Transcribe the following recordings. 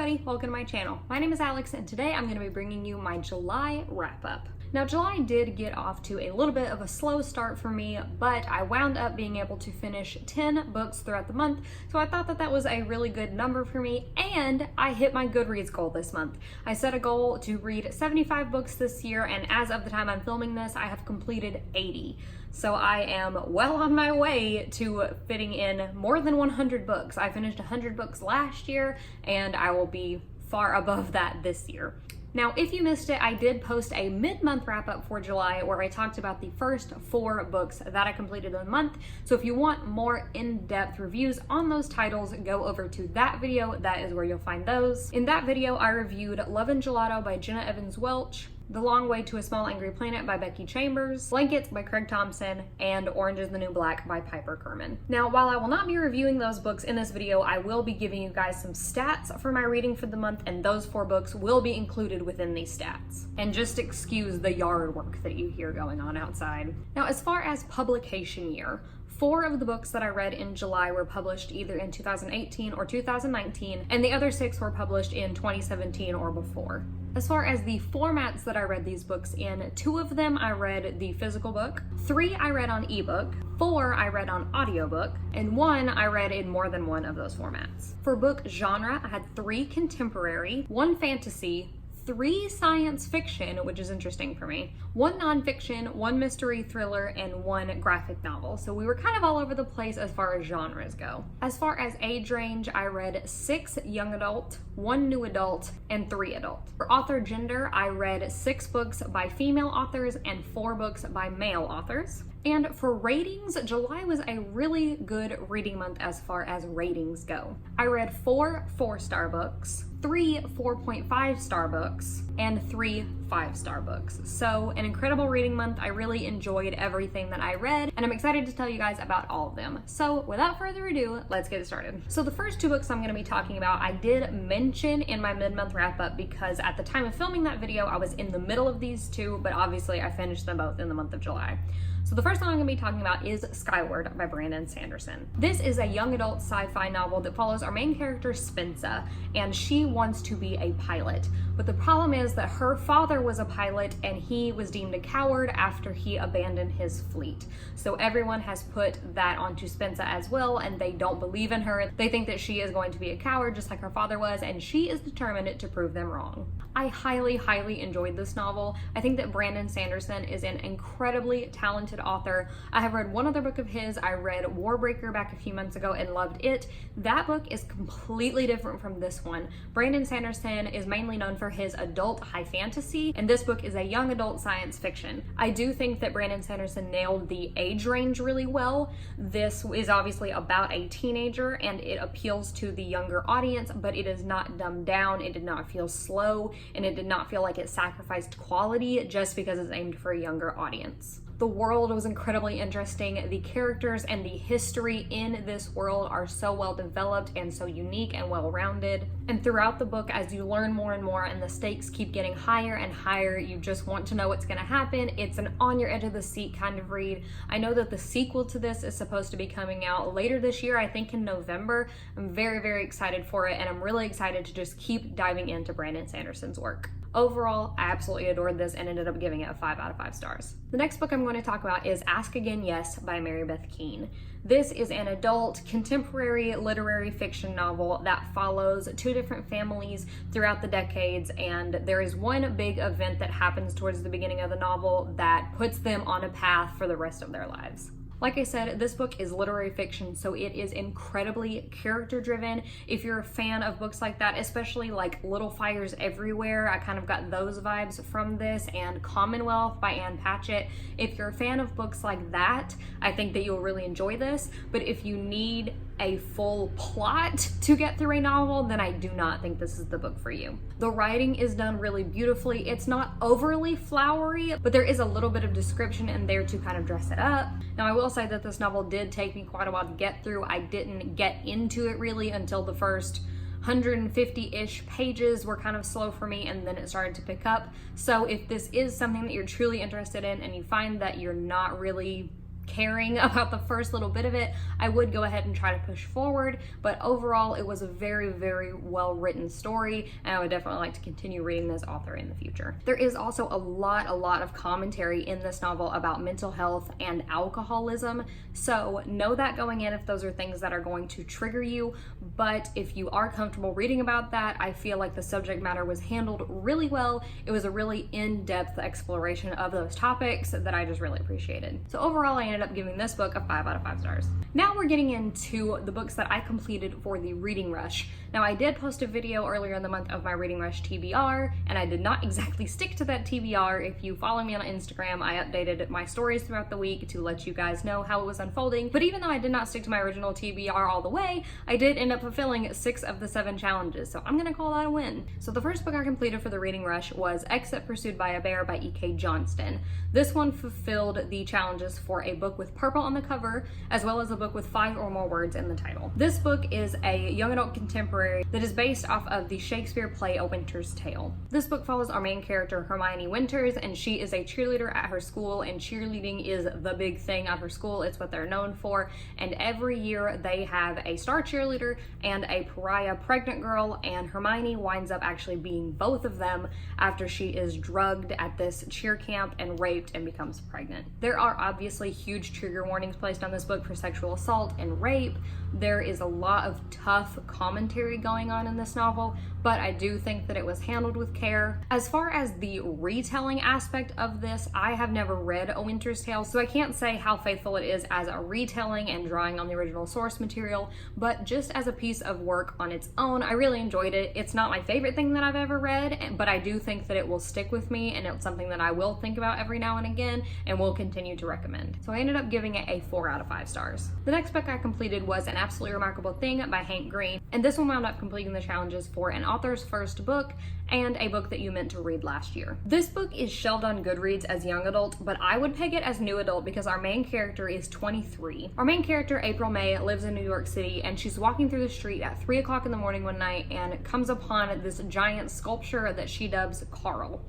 everybody, welcome to my channel. My name is Alex and today I'm going to be bringing you my July wrap-up. Now July did get off to a little bit of a slow start for me, but I wound up being able to finish 10 books throughout the month, so I thought that that was a really good number for me, and I hit my Goodreads goal this month. I set a goal to read 75 books this year, and as of the time I'm filming this, I have completed 80. So I am well on my way to fitting in more than 100 books. I finished 100 books last year, and I will be far above that this year. Now, if you missed it, I did post a mid-month wrap-up for July where I talked about the first 4 books that I completed in the month. So if you want more in-depth reviews on those titles, go over to that video. That is where you'll find those. In that video, I reviewed Love and Gelato by Jenna Evans Welch, The Long Way to a Small Angry Planet by Becky Chambers, Blankets by Craig Thompson, and Orange is the New Black by Piper Kerman. Now, while I will not be reviewing those books in this video, I will be giving you guys some stats for my reading for the month, and those 4 books will be included within these stats. And just excuse the yard work that you hear going on outside. Now, as far as publication year, 4 of the books that I read in July were published either in 2018 or 2019, and the other 6 were published in 2017 or before. As far as the formats that I read these books in, 2 of them I read the physical book, 3 I read on ebook, 4 I read on audiobook, and 1 I read in more than one of those formats. For book genre, I had 3 contemporary, 1 fantasy, 3 science fiction, which is interesting for me, 1 nonfiction, 1 mystery thriller, and 1 graphic novel. So we were kind of all over the place as far as genres go. As far as age range, I read 6 young adult, 1 new adult, and 3 adult. For author gender, I read 6 books by female authors and 4 books by male authors. And for ratings, July was a really good reading month as far as ratings go. I read 4 4-star books, 3 4.5-star books, and 3 5-star books. So an incredible reading month. I really enjoyed everything that I read, and I'm excited to tell you guys about all of them. So without further ado, let's get started. So the first 2 books I'm going to be talking about, I did mention in my mid-month wrap-up because at the time of filming that video, I was in the middle of these 2, but obviously I finished them both in the month of July. So the first one I'm going to be talking about is Skyward by Brandon Sanderson. This is a young adult sci-fi novel that follows our main character Spensa, and she wants to be a pilot. But the problem is that her father was a pilot and he was deemed a coward after he abandoned his fleet. So everyone has put that onto Spensa as well, and they don't believe in her. They think that she is going to be a coward just like her father was, and she is determined to prove them wrong. I highly enjoyed this novel. I think that Brandon Sanderson is an incredibly talented author. I have read one other book of his. I read Warbreaker back a few months ago and loved it. That book is completely different from this one. Brandon Sanderson is mainly known for his adult high fantasy, and this book is a young adult science fiction. I do think that Brandon Sanderson nailed the age range really well. This is obviously about a teenager and it appeals to the younger audience, but it is not dumbed down. It did not feel slow, and it did not feel like it sacrificed quality just because it's aimed for a younger audience. The world was incredibly interesting. The characters and the history in this world are so well developed and so unique and well-rounded. And throughout the book, as you learn more and more and the stakes keep getting higher and higher, you just want to know what's going to happen. It's an on your edge of the seat kind of read. I know that the sequel to this is supposed to be coming out later this year, I think in November. I'm very excited for it, and I'm really excited to just keep diving into Brandon Sanderson's work. Overall, I absolutely adored this and ended up giving it a 5 out of 5 stars. The next book I'm going to talk about is Ask Again Yes by Mary Beth Keane. This is an adult contemporary literary fiction novel that follows 2 different families throughout the decades, and there is one big event that happens towards the beginning of the novel that puts them on a path for the rest of their lives. Like I said, this book is literary fiction, so it is incredibly character driven. If you're a fan of books like that, especially like Little Fires Everywhere, I kind of got those vibes from this, and Commonwealth by Ann Patchett. If you're a fan of books like that, I think that you'll really enjoy this. But if you need a full plot to get through a novel, then I do not think this is the book for you. The writing is done really beautifully. It's not overly flowery, but there is a little bit of description in there to kind of dress it up. Now, I will say that this novel did take me quite a while to get through. I didn't get into it really until the first 150-ish pages were kind of slow for me, and then it started to pick up. So if this is something that you're truly interested in and you find that you're not really caring about the first little bit of it, I would go ahead and try to push forward. But overall, it was a very, very well written story, and I would definitely like to continue reading this author in the future. There is also a lot of commentary in this novel about mental health and alcoholism, so know that going in if those are things that are going to trigger you. But if you are comfortable reading about that, I feel like the subject matter was handled really well. It was a really in-depth exploration of those topics that I just really appreciated. So overall, I ended up giving this book a 5 out of 5 stars. Now we're getting into the books that I completed for the reading rush. Now, I did post a video earlier in the month of my reading rush TBR, and I did not exactly stick to that TBR. If you follow me on Instagram, I updated my stories throughout the week to let you guys know how it was unfolding. But even though I did not stick to my original TBR all the way, I did end up fulfilling 6 of the 7 challenges, so I'm gonna call that a win. So the first book I completed for the reading rush was Exit Pursued by a Bear by E.K. Johnston. This one fulfilled the challenges for a book with purple on the cover, as well as a book with 5 or more words in the title. This book is a young adult contemporary that is based off of the Shakespeare play A Winter's Tale. This book follows our main character, Hermione Winters, and she is a cheerleader at her school, and cheerleading is the big thing at her school. It's what they're known for, and every year they have a star cheerleader and a pariah pregnant girl, and Hermione winds up actually being both of them after she is drugged at this cheer camp and raped and becomes pregnant. There are obviously huge trigger warnings placed on this book for sexual assault and rape. There is a lot of tough commentary going on in this novel, but I do think that it was handled with care. As far as the retelling aspect of this, I have never read A Winter's Tale, so I can't say how faithful it is as a retelling and drawing on the original source material, but just as a piece of work on its own, I really enjoyed it. It's not my favorite thing that I've ever read, but I do think that it will stick with me, and it's something that I will think about every now and again and will continue to recommend. So I ended up giving it a 4 out of 5 stars. The next book I completed was An Absolutely Remarkable Thing by Hank Green, and this one wound up completing the challenges for an author's first book and a book that you meant to read last year. This book is shelved on Goodreads as young adult, but I would peg it as new adult because our main character is 23. Our main character, April May, lives in New York City, and she's walking through the street at 3 o'clock in the morning one night and comes upon this giant sculpture that she dubs Carl.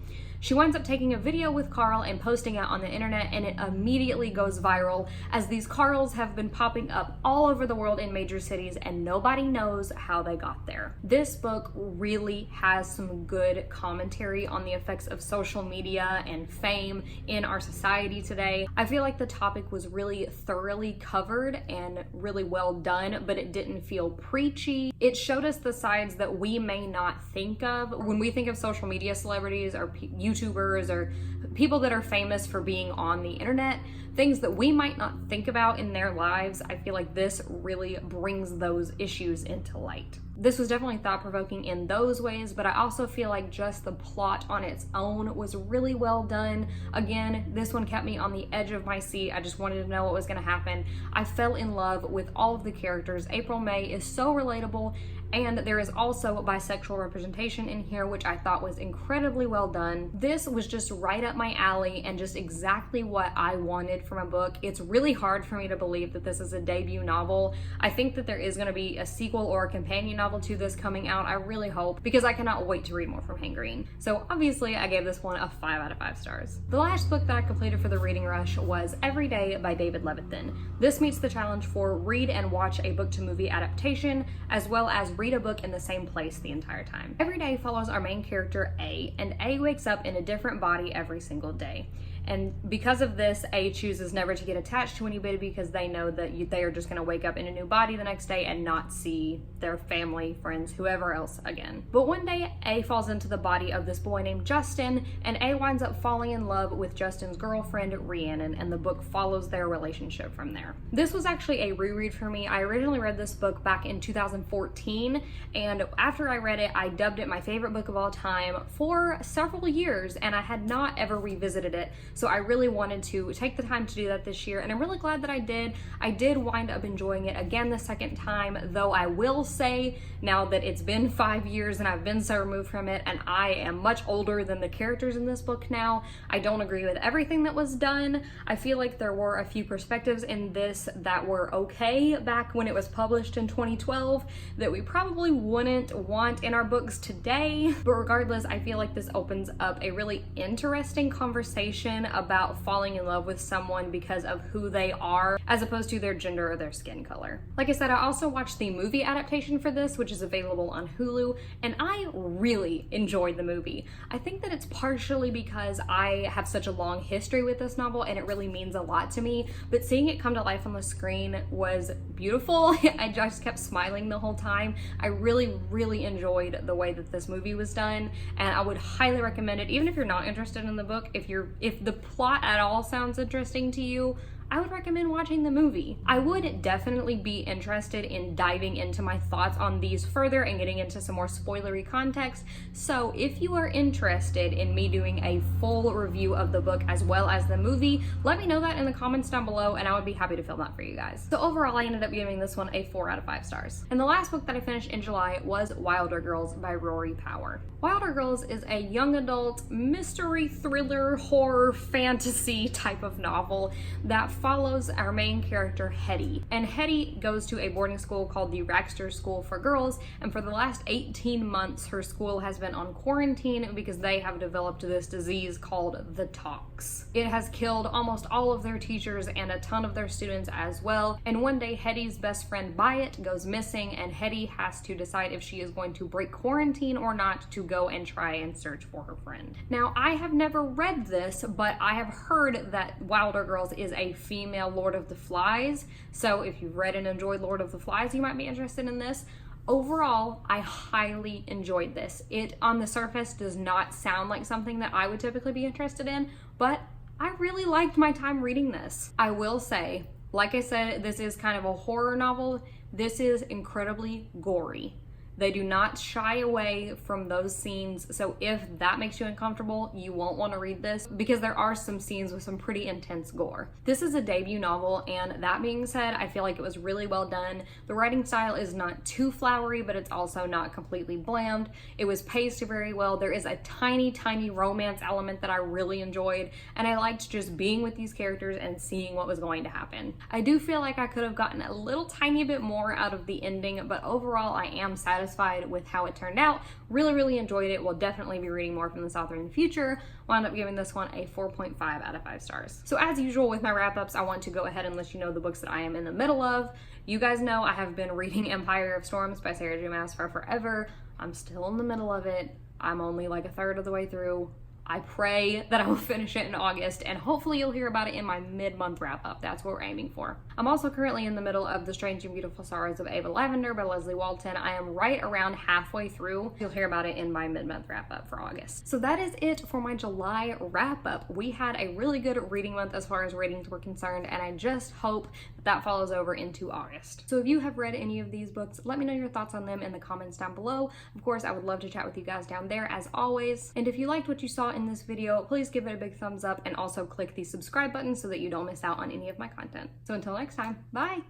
She winds up taking a video with Carl and posting it on the internet, and it immediately goes viral as these Carls have been popping up all over the world in major cities and nobody knows how they got there. This book really has some good commentary on the effects of social media and fame in our society today. I feel like the topic was really thoroughly covered and really well done, but it didn't feel preachy. It showed us the sides that we may not think of when we think of social media celebrities or YouTubers or people that are famous for being on the internet, things that we might not think about in their lives. I feel like this really brings those issues into light. This was definitely thought-provoking in those ways, but I also feel like just the plot on its own was really well done. Again, this one kept me on the edge of my seat. I just wanted to know what was going to happen. I fell in love with all of the characters. April May is so relatable, and there is also bisexual representation in here, which I thought was incredibly well done. This was just right up my alley and just exactly what I wanted from a book. It's really hard for me to believe that this is a debut novel. I think that there is going to be a sequel or a companion novel to this coming out. I really hope, because I cannot wait to read more from Hank Green. So obviously I gave this one a 5 out of 5 stars. The last book that I completed for the reading rush was Every Day by David Levithan. This meets the challenge for read and watch a book to movie adaptation, as well as read a book in the same place the entire time. Every day follows our main character A, and A wakes up in a different body every single day. And because of this, A chooses never to get attached to anybody because they know that they are just going to wake up in a new body the next day and not see their family, friends, whoever else again. But one day, A falls into the body of this boy named Justin, and A winds up falling in love with Justin's girlfriend, Rhiannon, and the book follows their relationship from there. This was actually a reread for me. I originally read this book back in 2014, and after I read it, I dubbed it my favorite book of all time for several years, and I had not ever revisited it. So I really wanted to take the time to do that this year, and I'm really glad that I did. I did wind up enjoying it again the second time, though I will say now that it's been 5 years and I've been so removed from it, and I am much older than the characters in this book now, I don't agree with everything that was done. I feel like there were a few perspectives in this that were okay back when it was published in 2012 that we probably wouldn't want in our books today. But regardless, I feel like this opens up a really interesting conversation fiction about falling in love with someone because of who they are as opposed to their gender or their skin color. Like I said, I also watched the movie adaptation for this, which is available on Hulu, and I really enjoyed the movie. I think that it's partially because I have such a long history with this novel and it really means a lot to me, but seeing it come to life on the screen was beautiful. I just kept smiling the whole time. I really enjoyed the way that this movie was done, and I would highly recommend it, even if you're not interested in the book. If the plot at all sounds interesting to you, I would recommend watching the movie. I would definitely be interested in diving into my thoughts on these further and getting into some more spoilery context. So if you are interested in me doing a full review of the book as well as the movie, let me know that in the comments down below and I would be happy to film that for you guys. So overall, I ended up giving this one a 4 out of 5 stars. And the last book that I finished in July was Wilder Girls by Rory Power. Wilder Girls is a young adult mystery thriller horror fantasy type of novel that follows our main character Hetty. And Hetty goes to a boarding school called the Raxter School for Girls, and for the last 18 months her school has been on quarantine because they have developed this disease called the tox. It has killed almost all of their teachers and a ton of their students as well, and one day Hetty's best friend Byatt goes missing and Hetty has to decide if she is going to break quarantine or not to go and try and search for her friend. Now, I have never read this, but I have heard that Wilder Girls is a female Lord of the Flies, so if you've read and enjoyed Lord of the Flies, you might be interested in this. Overall, I highly enjoyed this. It, on the surface, does not sound like something that I would typically be interested in, but I really liked my time reading this. I will say, like I said, this is kind of a horror novel. This is incredibly gory. They do not shy away from those scenes, so if that makes you uncomfortable, you won't want to read this because there are some scenes with some pretty intense gore. This is a debut novel, and that being said, I feel like it was really well done. The writing style is not too flowery, but it's also not completely bland. It was paced very well. There is a tiny romance element that I really enjoyed, and I liked just being with these characters and seeing what was going to happen. I do feel like I could have gotten a little tiny bit more out of the ending, but overall I am satisfied with how it turned out. Really enjoyed it. Will definitely be reading more from this author in the future. Wound up giving this one a 4.5 out of 5 stars. So as usual with my wrap-ups, I want to go ahead and let you know the books that I am in the middle of. You guys know I have been reading Empire of Storms by Sarah J. Maas for forever. I'm still in the middle of it. I'm only like a third of the way through. I pray that I will finish it in August, and hopefully you'll hear about it in my mid-month wrap-up. That's what we're aiming for. I'm also currently in the middle of The Strange and Beautiful Sorrows of Ava Lavender by Leslie Walton. I am right around halfway through. You'll hear about it in my mid-month wrap-up for August. So that is it for my July wrap-up. We had a really good reading month as far as ratings were concerned, and I just hope that follows over into August. So if you have read any of these books, let me know your thoughts on them in the comments down below. Of course, I would love to chat with you guys down there as always. And if you liked what you saw in this video, please give it a big thumbs up and also click the subscribe button so that you don't miss out on any of my content. So until next time, bye!